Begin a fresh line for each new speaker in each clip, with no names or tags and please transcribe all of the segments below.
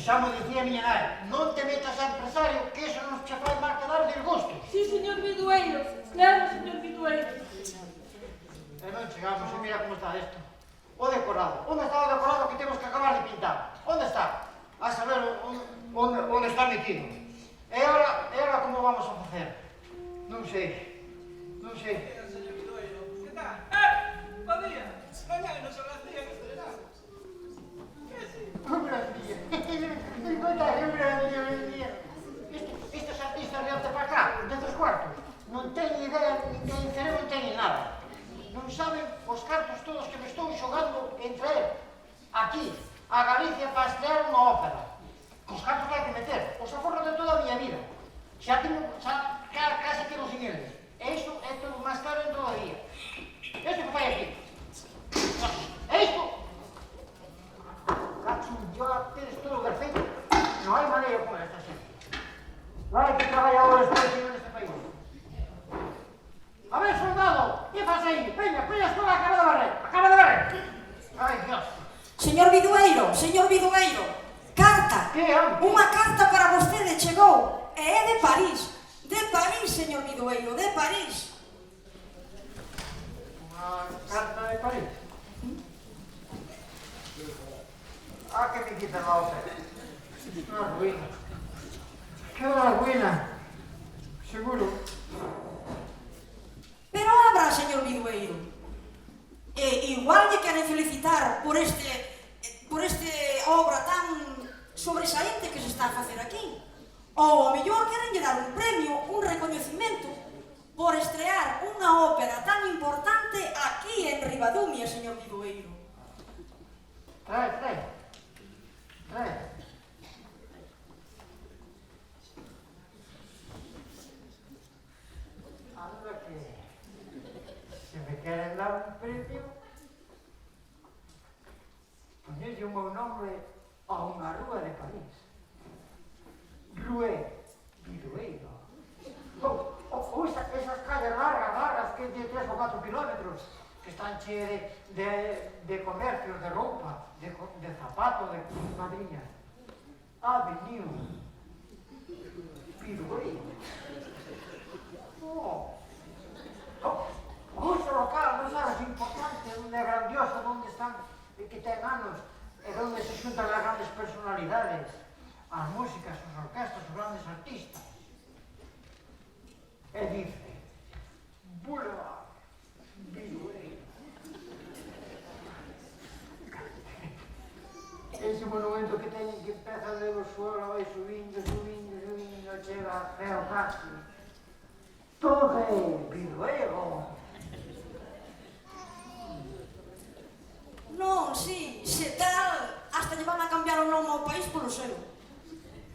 xa mo dicía a miña nai, non te metas a empresario, que iso non che fai máis que dar disgusto.
Sí, señor Bidueiro, claro, señor Bidueiro.
E non chegamos, e mira como está isto. O decorado. Onde está o decorado que temos que acabar de pintar? Onde está? A saber onde está metido. E agora como vamos a facer? Non sei. Non sei.
Señor Bidueiro, que tal? Bo día. Mañana nos abracía que estrenamos. Que si?
Estes artistas de onde para cá, destes cuartos, non teñen idea, nin cerebro, non teñen nada. Non saben os cartos todos que me estou xogando entre el, aquí, a Galicia para estrear unha ópera. Cos cartos que hai que meter, os aforros de toda a miña vida. Xa case quedo sin eles. E isto é todo máis caro en todo o día. Isto que fai aquí? E isto? Cacho, tedes todo perfecto. Non hai maneira con esta xente. Vai que traballadores teñen neste país. A ver, soldado, que faz aí? Veña, a escola, acaba de barrer. Acaba de barrer. Ai, Dios.
Señor Bidueiro, carta.
Que é?
Unha carta para vostede chegou. E é de París. De París, señor Bidueiro, de París.
Unha carta de París. Ah, que me quita la ópera. Unha ruina. Que ruina. Seguro.
Pero abra, señor Bidueiro. Igual lle queren felicitar por este obra tan sobresaente que se está a facer aquí. Ou a mellor queren lle dar un premio, un recoñecimento por estrear unha ópera tan importante aquí en Ribadumia, señor Bidueiro.
Trae. Anda que... Se me queren dar un premio, poñerlle o meu nombre a unha rúa de París. Rue Bidueiro. Ou esas calles largas que de 3 ou 4 kilómetros que están cheias de comercios, de roupa, de zapato, de madriñas. Avenue Bidueiro. Gusto local, non sabes, importante, onde é grandioso, onde están, que ten anos, e onde se xuntan as grandes personalidades, as músicas, as orquestas, os grandes artistas. E dice, Boulevard Bidueiro. Ese monumento que teñen que empeza de o suelo, vai subindo, chega a feo casi. Torre Bidueiro.
Non, si, se tal, hasta lle van a cambiar o nome ao país polo seu.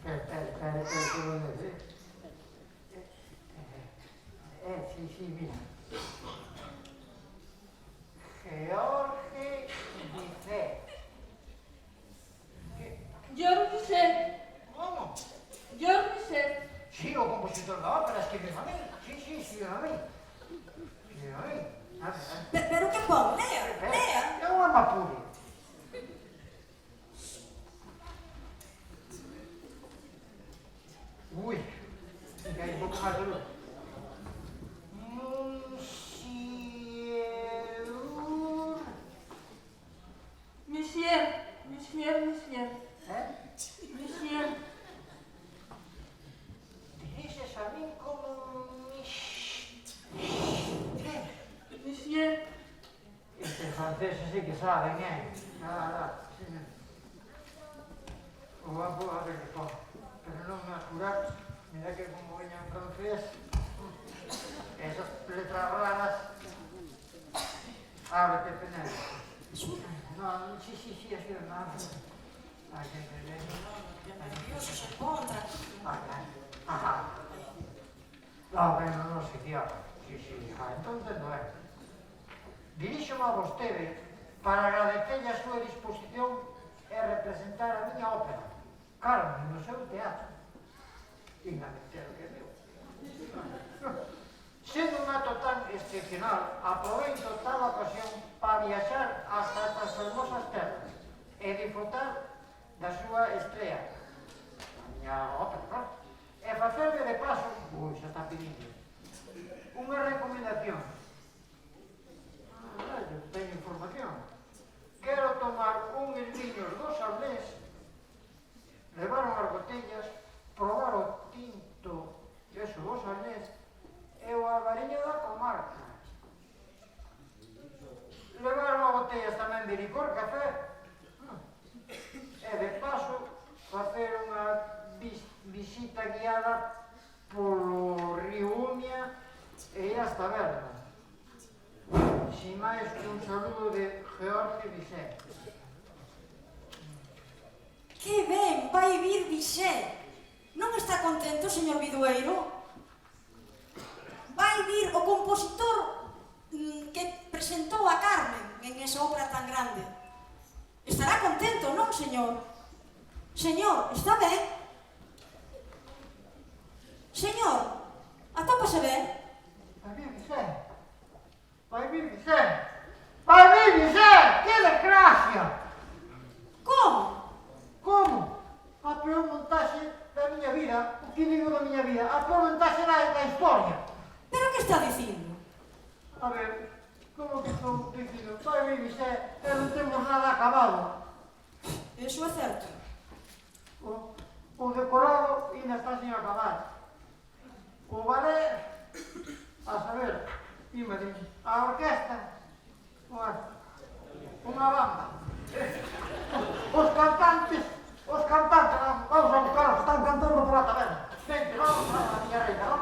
Espera, que non é, sí, mira. George Bizet.
George Bizet.
Como?
George Bizet.
Sí, o compositor da ópera, que me famei. Sí, a mí.
Pero que pon, lea.
É unha mapure. Ui, que hai un pouco máis de luz.
Monsieur.
Diriges a min como...
Monsieur.
Estes franceses sí que saben, Nada. A ver que pon. Pero non me acurar. Mira que como veña en francés. Esas letras raras. Ábrete, penal. No, sí, así de nada. Ay, que
Nervioso se encontra.
Ajá. No, bueno, non sei, tío. Sí, entonces non é. Diríxome a vostede para agradecerlle a súa disposición e representar a miña ópera, Carmen, no seu teatro. Dignamente o que é meu. Sendo un acto tan excepcional, aproveito tal ocasión para viaxar hasta estas hermosas terras e disfrutar da súa estrea a ópera, claro. E facerme de paso, xa está pedindo, unha recomendación. Eu teño información. Quero tomar uns viños dos Arnés, levar unhas botellas, probar o tinto, eso, dos Arnés, e o albariño da comarca. Levar unha botellas tamén de licor, café, e de paso facer unha visita guiada polo río Umia e ir hasta Berna. Sin máis que un saludo de George Bizet.
Que ben, vai vir Bizet. Non está contento, señor Bidueiro? Vai vir o compositor que presentou a Carmen en esa obra tan grande. Estará contento, non, señor? Señor, está ben? Señor, atópase ben?
Vai vir Bizet. Vai vir Bizet. Vai vir Bizet. Que desgracia.
Como?
Como? A peor montaxe da miña vida, o que digo da miña vida, a peor montaxe da historia.
Pero que está dicindo?
A ver, como que estou dicindo? Vai vir Bizet e non temos nada acabado.
Eso é certo.
O decorado ainda está sin acabar. O ballet, a saber, a orquesta, unha banda. Os cantantes, vamos a buscarlos, están cantando por la taberna. Vente, vamos a la miña reina, vamos.